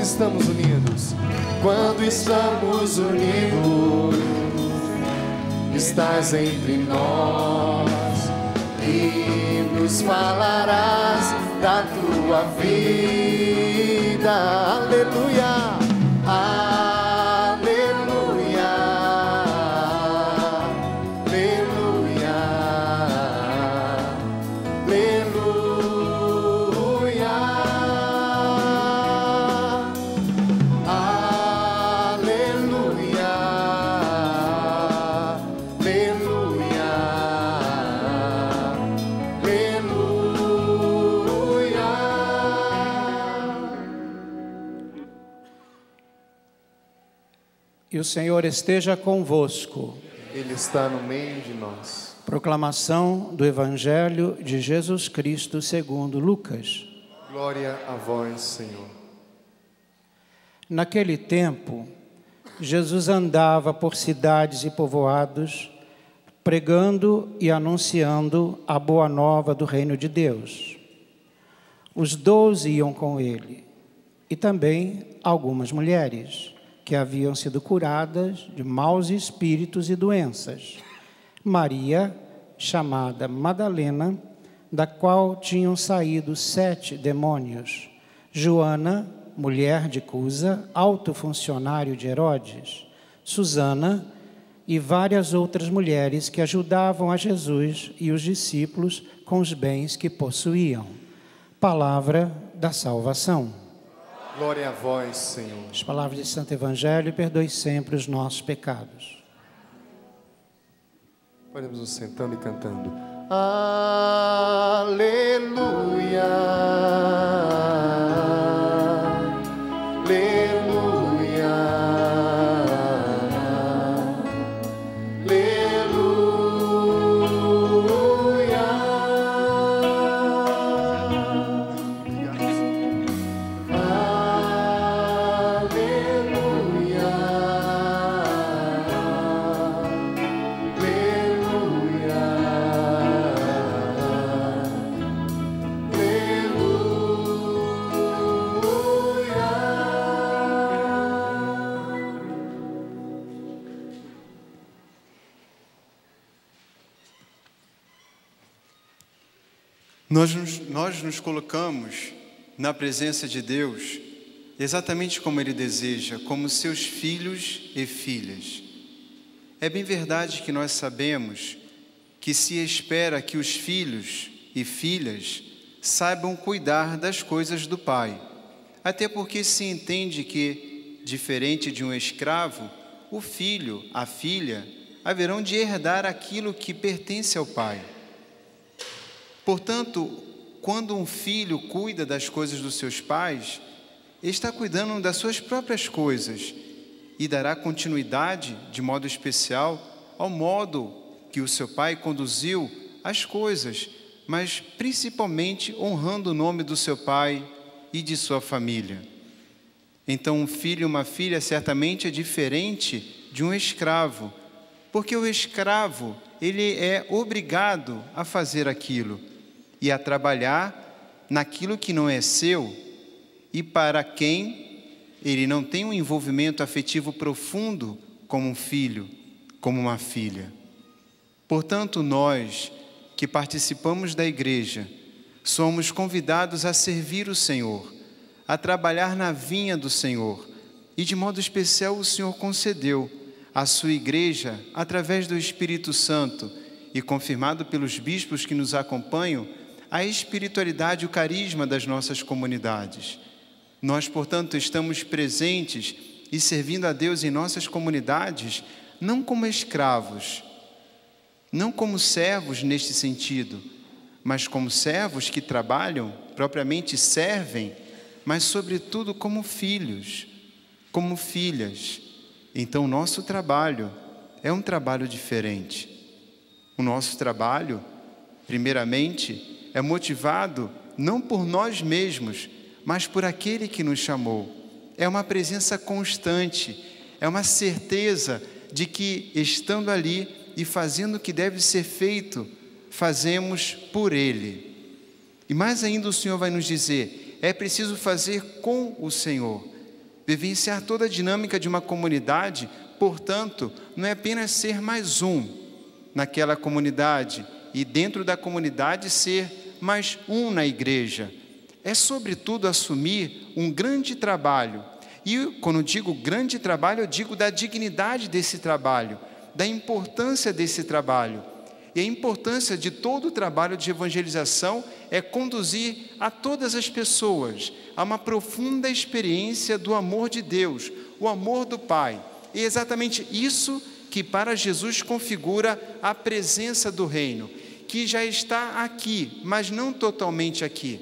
quando estamos unidos. Quando estamos unidos, estás entre nós e nos falarás da tua vida. Aleluia, aleluia, aleluia, aleluia, aleluia, aleluia, aleluia. E o Senhor esteja convosco. Ele está no meio de nós. Proclamação do Evangelho de Jesus Cristo segundo Lucas. Glória a vós, Senhor. Naquele tempo, Jesus andava por cidades e povoados, pregando e anunciando a boa nova do reino de Deus. Os 12 iam com ele, e também algumas mulheres, que haviam sido curadas de maus espíritos e doenças. Maria, chamada Madalena, da qual tinham saído 7 demônios. Joana, mulher de Cusa, alto funcionário de Herodes. Susana e várias outras mulheres que ajudavam a Jesus e os discípulos com os bens que possuíam. Palavra da salvação. Glória a vós, Senhor. As palavras de Santo Evangelho, perdoe sempre os nossos pecados. Podemos nos sentando e cantando. Aleluia, aleluia, Nós nos colocamos na presença de Deus exatamente como Ele deseja, como seus filhos e filhas. É bem verdade que nós sabemos que se espera que os filhos e filhas saibam cuidar das coisas do pai, até porque se entende que, diferente de um escravo, o filho, a filha, haverão de herdar aquilo que pertence ao pai. Portanto, quando um filho cuida das coisas dos seus pais, está cuidando das suas próprias coisas e dará continuidade, de modo especial, ao modo que o seu pai conduziu as coisas, mas principalmente honrando o nome do seu pai e de sua família. Então, um filho e uma filha certamente é diferente de um escravo, porque o escravo, ele é obrigado a fazer aquilo e a trabalhar naquilo que não é seu e para quem ele não tem um envolvimento afetivo profundo como um filho, como uma filha. Portanto, nós que participamos da igreja, somos convidados a servir o Senhor, a trabalhar na vinha do Senhor. E de modo especial o Senhor concedeu à sua igreja, através do Espírito Santo e confirmado pelos bispos que nos acompanham, a espiritualidade e o carisma das nossas comunidades. Nós, portanto, estamos presentes e servindo a Deus em nossas comunidades, não como escravos, não como servos neste sentido, mas como servos que trabalham, propriamente servem, mas sobretudo como filhos, como filhas. Então, o nosso trabalho é um trabalho diferente. O nosso trabalho, primeiramente, é motivado não por nós mesmos, mas por aquele que nos chamou. É uma presença constante, é uma certeza de que, estando ali e fazendo o que deve ser feito, fazemos por Ele. E mais ainda o Senhor vai nos dizer, é preciso fazer com o Senhor. Vivenciar toda a dinâmica de uma comunidade, portanto, não é apenas ser mais um naquela comunidade e dentro da comunidade ser mais um na igreja. É, sobretudo, assumir um grande trabalho. E quando digo grande trabalho, eu digo da dignidade desse trabalho, da importância desse trabalho. E a importância de todo o trabalho de evangelização é conduzir a todas as pessoas a uma profunda experiência do amor de Deus, o amor do Pai. E é exatamente isso que para Jesus configura a presença do reino, que já está aqui, mas não totalmente aqui.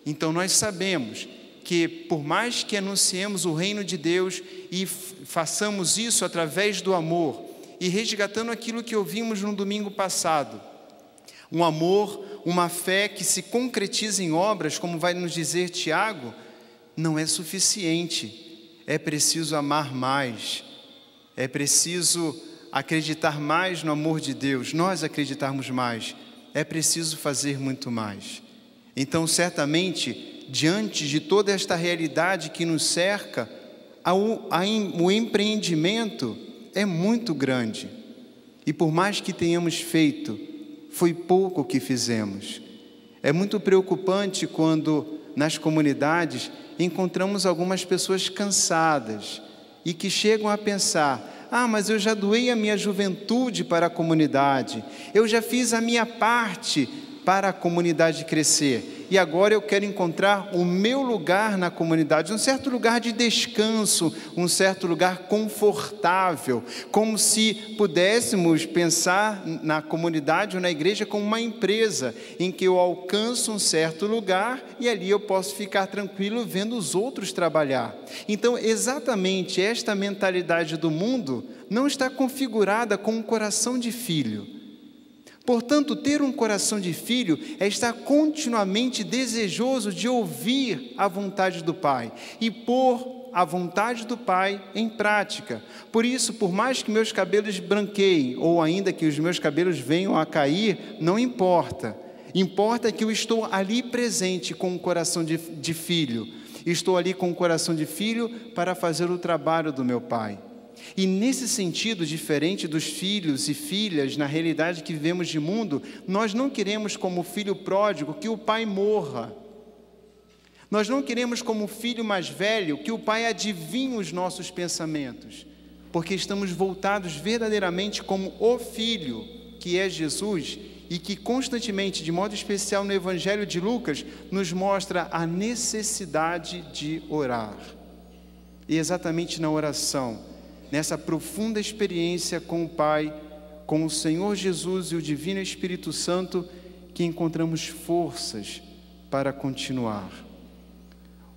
Então nós sabemos que por mais que anunciemos o reino de Deus e façamos isso através do amor, e resgatando aquilo que ouvimos no domingo passado, um amor, uma fé que se concretiza em obras, como vai nos dizer Tiago, não é suficiente. É preciso amar mais, é preciso acreditar mais no amor de Deus, nós acreditarmos mais, é preciso fazer muito mais. Então, certamente, diante de toda esta realidade que nos cerca, o empreendimento é muito grande. E por mais que tenhamos feito, foi pouco o que fizemos. É muito preocupante quando nas comunidades encontramos algumas pessoas cansadas e que chegam a pensar: mas eu já doei a minha juventude para a comunidade, eu já fiz a minha parte para a comunidade crescer, e agora eu quero encontrar o meu lugar na comunidade, um certo lugar de descanso, um certo lugar confortável, como se pudéssemos pensar na comunidade ou na igreja como uma empresa, em que eu alcanço um certo lugar e ali eu posso ficar tranquilo vendo os outros trabalhar. Então, exatamente esta mentalidade do mundo não está configurada com um coração de filho. Portanto, ter um coração de filho é estar continuamente desejoso de ouvir a vontade do Pai e pôr a vontade do Pai em prática. Por isso, por mais que meus cabelos branqueiem, ou ainda que os meus cabelos venham a cair, não importa. Importa que eu estou ali presente com o coração de filho. Estou ali com o coração de filho para fazer o trabalho do meu Pai. E nesse sentido, diferente dos filhos e filhas, na realidade que vivemos de mundo, nós não queremos como filho pródigo que o pai morra. Nós não queremos como filho mais velho que o pai adivinhe os nossos pensamentos, porque estamos voltados verdadeiramente como o filho, que é Jesus, e que constantemente, de modo especial no Evangelho de Lucas, nos mostra a necessidade de orar. E exatamente na oração, nessa profunda experiência com o Pai, com o Senhor Jesus e o Divino Espírito Santo, que encontramos forças para continuar.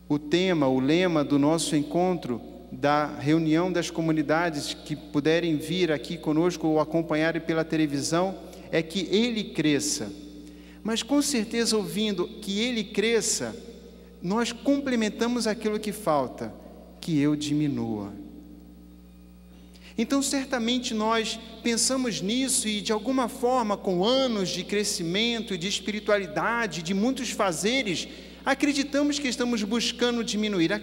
O lema do nosso encontro, da reunião das comunidades que puderem vir aqui conosco ou acompanharem pela televisão, é que Ele cresça. Mas com certeza, ouvindo que Ele cresça, nós complementamos aquilo que falta, que eu diminua. Então, certamente nós pensamos nisso e, de alguma forma, com anos de crescimento e de espiritualidade, de muitos fazeres, acreditamos que estamos buscando diminuir.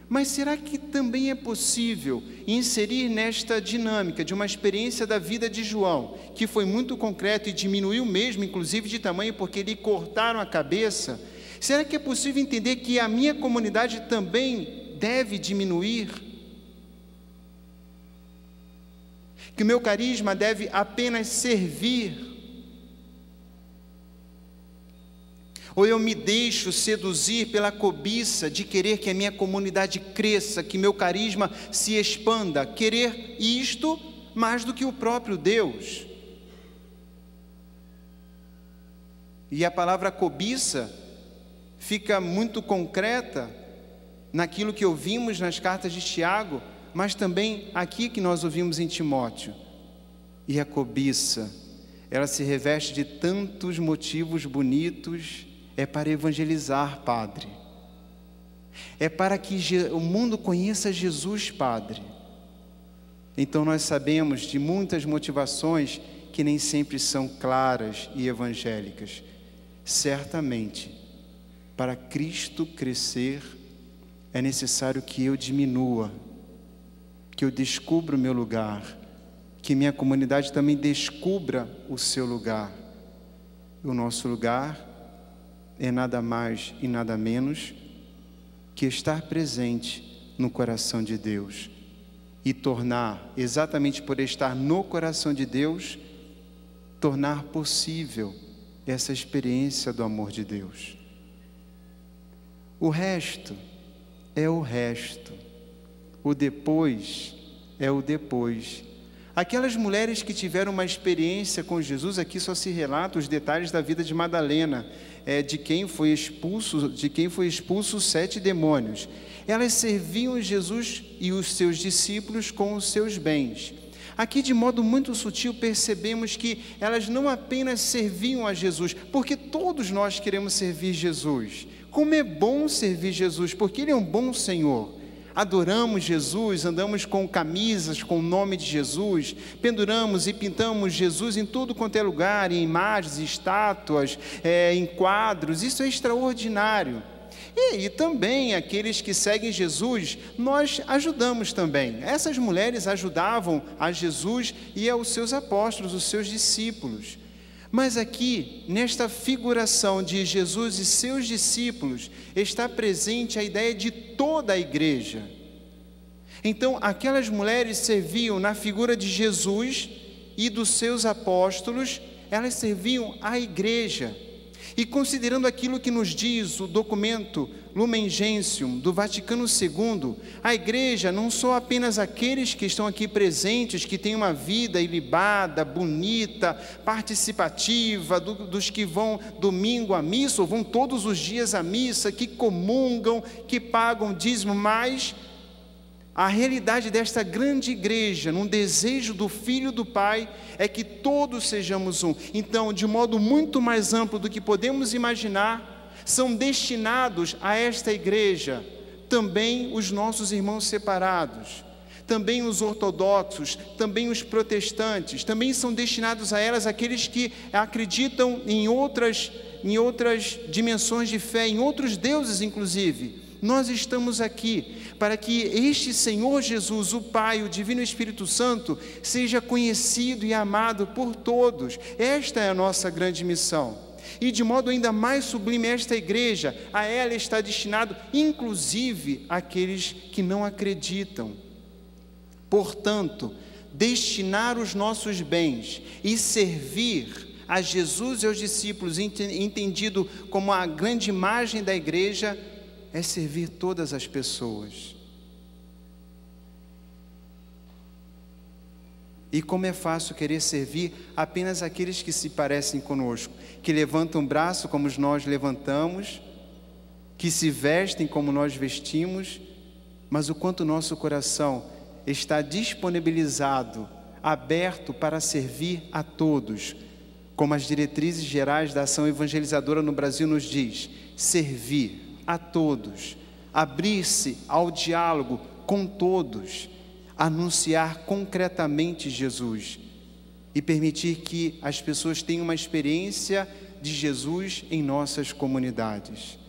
Mas será que também é possível inserir nesta dinâmica de uma experiência da vida de João, que foi muito concreto e diminuiu mesmo, inclusive de tamanho, porque lhe cortaram a cabeça? Será que é possível entender que a minha comunidade também deve diminuir? Que o meu carisma deve apenas servir? Ou eu me deixo seduzir pela cobiça de querer que a minha comunidade cresça, que meu carisma se expanda, querer isto mais do que o próprio Deus? E a palavra cobiça fica muito concreta naquilo que ouvimos nas cartas de Tiago, mas também aqui que nós ouvimos em Timóteo. E a cobiça, ela se reveste de tantos motivos bonitos. É para evangelizar, Padre. É para que o mundo conheça Jesus, Padre. Então nós sabemos de muitas motivações que nem sempre são claras e evangélicas. Certamente, Para Cristo crescer, é necessário que eu diminua, que eu descubra o meu lugar, que minha comunidade também descubra o seu lugar. O nosso lugar é nada mais e nada menos que estar presente no coração de Deus e tornar, exatamente por estar no coração de Deus, tornar possível essa experiência do amor de Deus. O resto é o resto, o depois é o depois. Aquelas mulheres que tiveram uma experiência com Jesus, aqui só se relata os detalhes da vida de Madalena, de quem foi expulso os 7 demônios. Elas serviam Jesus e os seus discípulos com os seus bens. Aqui, de modo muito sutil, percebemos que elas não apenas serviam a Jesus, porque todos nós queremos servir Jesus. Como é bom servir Jesus, porque Ele é um bom Senhor. Adoramos Jesus, andamos com camisas com o nome de Jesus, penduramos e pintamos Jesus em tudo quanto é lugar, em imagens, estátuas, em quadros. Isso é extraordinário. E também aqueles que seguem Jesus, nós ajudamos também. Essas mulheres ajudavam a Jesus e aos seus apóstolos, os seus discípulos. Mas aqui, nesta figuração de Jesus e seus discípulos, está presente a ideia de toda a igreja. Então, aquelas mulheres serviam na figura de Jesus e dos seus apóstolos, elas serviam à igreja. E considerando aquilo que nos diz o documento Lumen Gentium do Vaticano II, a igreja não são apenas aqueles que estão aqui presentes, que têm uma vida ilibada, bonita, participativa, dos que vão domingo à missa, ou vão todos os dias à missa, que comungam, que pagam dízimo, mas a realidade desta grande igreja, num desejo do Filho do Pai, é que todos sejamos um. Então, de modo muito mais amplo do que podemos imaginar, são destinados a esta igreja também os nossos irmãos separados, também os ortodoxos, também os protestantes, também são destinados a elas aqueles que acreditam em outras dimensões de fé, em outros deuses inclusive. Nós estamos aqui para que este Senhor Jesus, o Pai, o Divino Espírito Santo, seja conhecido e amado por todos. Esta é a nossa grande missão. E de modo ainda mais sublime, esta igreja, a ela está destinado, inclusive, aqueles que não acreditam. Portanto, destinar os nossos bens e servir a Jesus e aos discípulos, entendido como a grande imagem da igreja, é servir todas as pessoas. E como é fácil querer servir apenas aqueles que se parecem conosco, que levantam o braço como nós levantamos, que se vestem como nós vestimos, mas o quanto nosso coração está disponibilizado, aberto para servir a todos, como as diretrizes gerais da ação evangelizadora no Brasil nos diz: servir a todos, abrir-se ao diálogo com todos, anunciar concretamente Jesus e permitir que as pessoas tenham uma experiência de Jesus em nossas comunidades.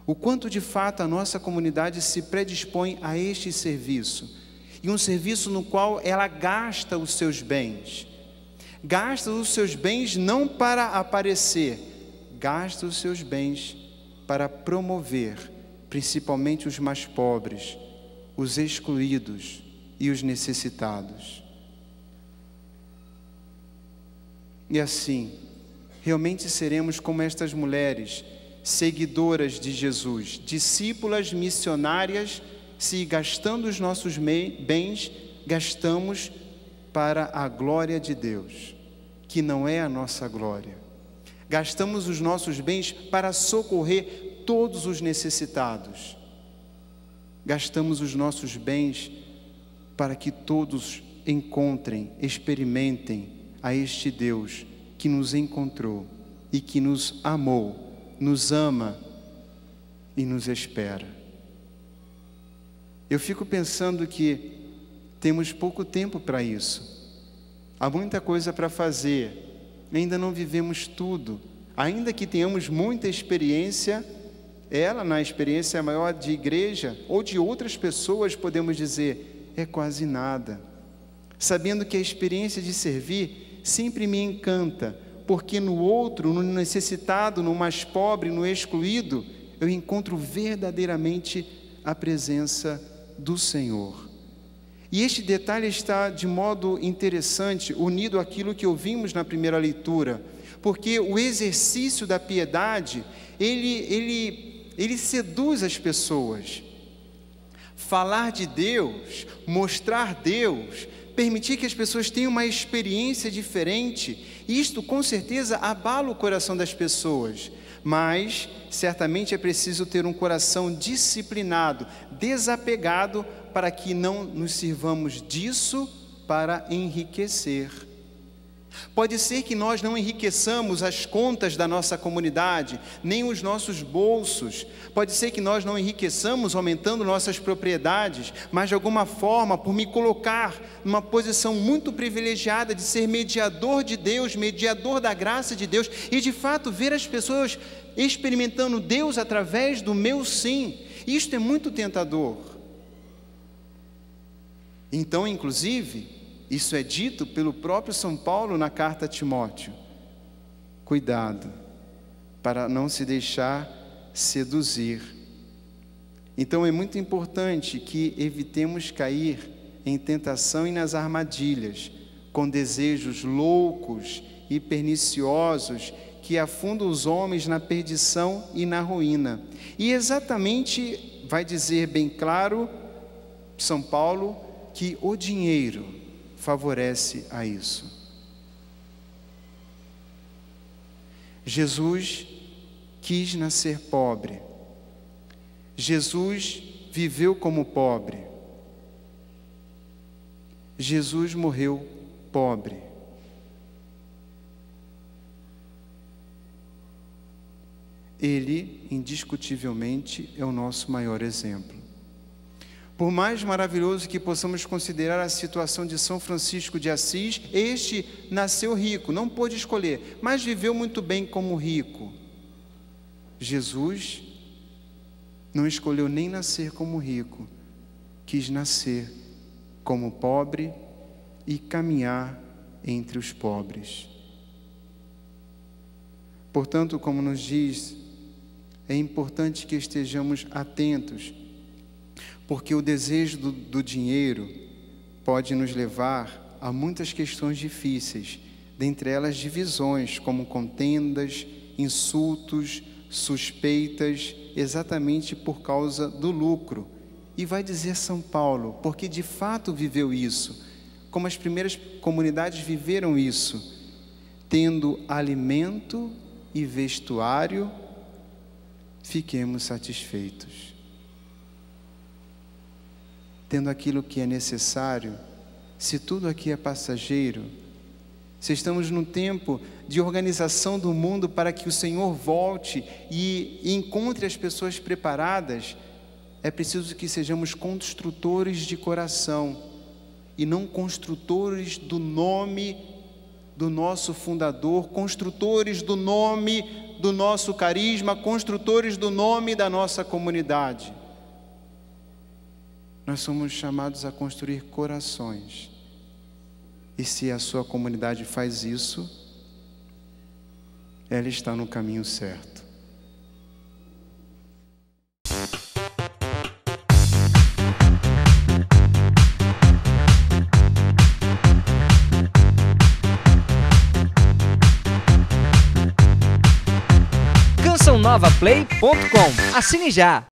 O quanto de fato a nossa comunidade se predispõe a este serviço, e um serviço no qual ela gasta os seus bens. Gasta os seus bens não para aparecer, gasta os seus bens para promover, principalmente os mais pobres, os excluídos e os necessitados. E assim, realmente seremos como estas mulheres, seguidoras de Jesus, discípulas missionárias, se gastando os nossos bens, gastamos para a glória de Deus, que não é a nossa glória. Gastamos os nossos bens para socorrer todos os necessitados. Gastamos os nossos bens para que todos encontrem, experimentem a este Deus que nos encontrou e que nos amou, nos ama e nos espera. Eu fico pensando que temos pouco tempo para isso. Há muita coisa para fazer. Ainda não vivemos tudo. Ainda que tenhamos muita experiência, ela, na experiência maior de igreja ou de outras pessoas, podemos dizer, é quase nada. Sabendo que a experiência de servir sempre me encanta, porque no outro, no necessitado, no mais pobre, no excluído, eu encontro verdadeiramente a presença do Senhor. E este detalhe está de modo interessante, unido àquilo que ouvimos na primeira leitura, porque o exercício da piedade, ele seduz as pessoas. Falar de Deus, mostrar Deus, permitir que as pessoas tenham uma experiência diferente, isto com certeza abala o coração das pessoas, mas certamente é preciso ter um coração disciplinado, desapegado, para que não nos sirvamos disso para enriquecer. Pode ser que nós não enriqueçamos as contas da nossa comunidade, nem os nossos bolsos. Pode ser que nós não enriqueçamos aumentando nossas propriedades, mas de alguma forma, por me colocar numa posição muito privilegiada de ser mediador de Deus, mediador da graça de Deus, e de fato ver as pessoas experimentando Deus através do meu sim, isto é muito tentador. Então, inclusive, isso é dito pelo próprio São Paulo na carta a Timóteo. Cuidado, para não se deixar seduzir. Então é muito importante que evitemos cair em tentação e nas armadilhas, com desejos loucos e perniciosos que afundam os homens na perdição e na ruína. E exatamente vai dizer bem claro São Paulo que o dinheiro favorece a isso. Jesus quis nascer pobre. Jesus viveu como pobre. Jesus morreu pobre. Ele, indiscutivelmente, é o nosso maior exemplo. Por mais maravilhoso que possamos considerar a situação de São Francisco de Assis, este nasceu rico, não pôde escolher, mas viveu muito bem como rico. Jesus não escolheu nem nascer como rico, quis nascer como pobre e caminhar entre os pobres. Portanto, como nos diz, é importante que estejamos atentos, porque o desejo do dinheiro pode nos levar a muitas questões difíceis, dentre elas divisões, como contendas, insultos, suspeitas, exatamente por causa do lucro. E vai dizer São Paulo, porque de fato viveu isso, como as primeiras comunidades viveram isso, tendo alimento e vestuário, fiquemos satisfeitos. Tendo aquilo que é necessário, se tudo aqui é passageiro, se estamos num tempo de organização do mundo para que o Senhor volte e encontre as pessoas preparadas, é preciso que sejamos construtores de coração e não construtores do nome do nosso fundador, construtores do nome do nosso carisma, construtores do nome da nossa comunidade. Nós somos chamados a construir corações. E se a sua comunidade faz isso, ela está no caminho certo. CançãoNovaPlay.com. Assine já!